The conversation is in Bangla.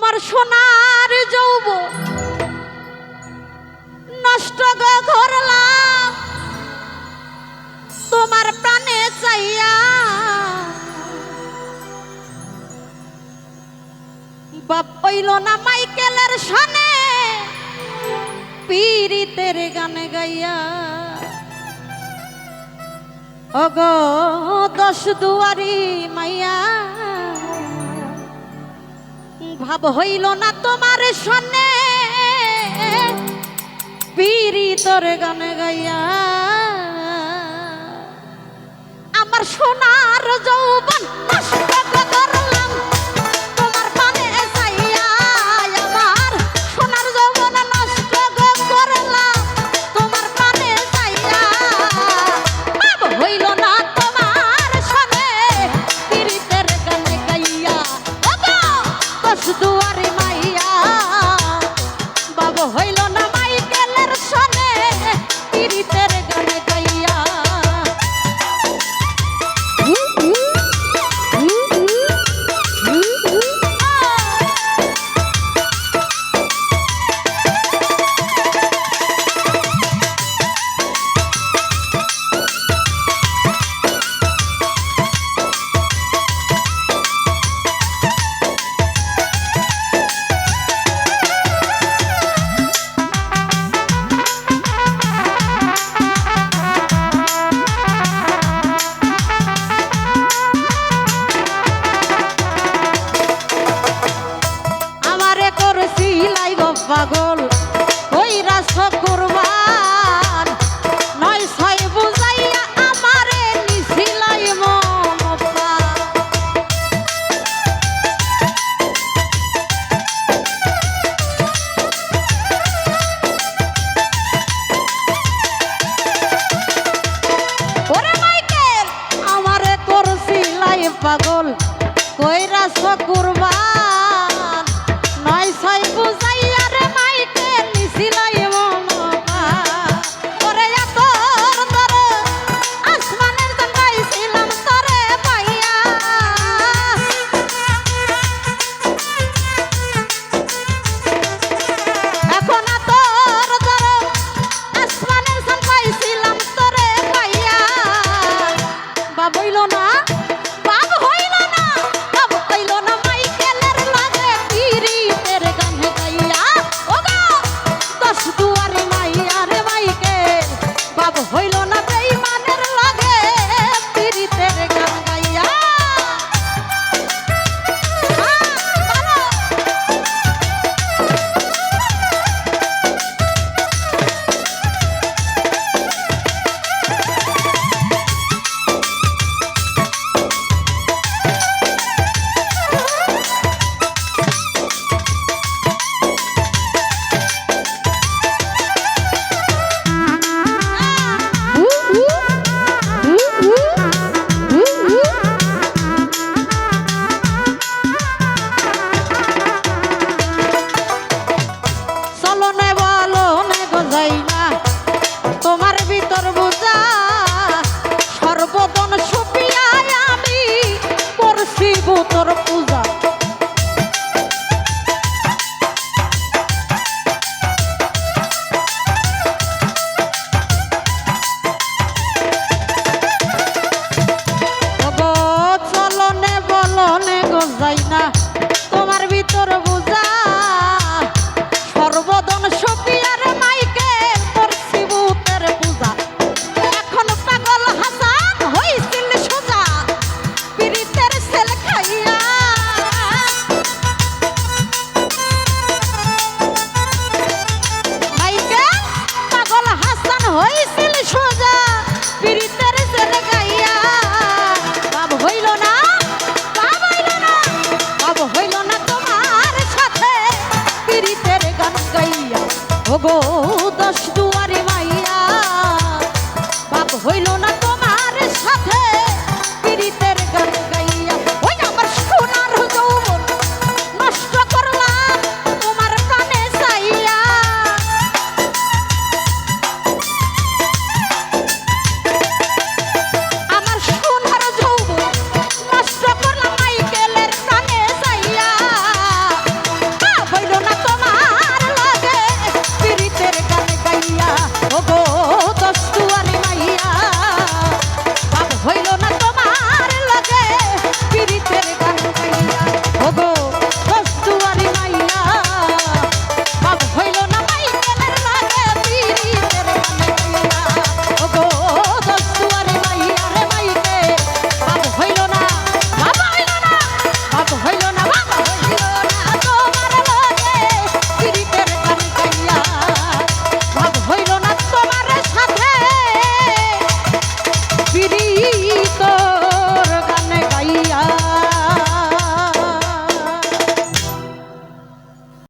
আমার সোনার যৌবন নষ্ট করলাম তোমার প্রাণে চাইয়া। বাপ হইল না মাইকেলের সনে পীড়িতের গান গাইয়া। ওগো দশ দুয়ারি মাইয়া ভাব হইল না তোমার সনে পীড়িতের গান গাইয়া। আমার সোনার যৌবন নষ্ট করলাম তোমার প্রাণে চাইয়া। আমার সোনার যৌবন নষ্ট করলাম তোমার প্রাণে চাইয়া। ভাব হইল না তোমার সনে পীড়িতের গান গাইয়া। ওগো দশ দুয়ারি মাইয়া ভাব হইল না মাইকেলের সনে পীড়িতের গান গাইয়া। পাগল ওই রাস কুরবান নয় ছয় বুঝাইয়া আমারে নিছিলাই মমতা। ওরে মাইকেল আমারে করছিলাই পাগল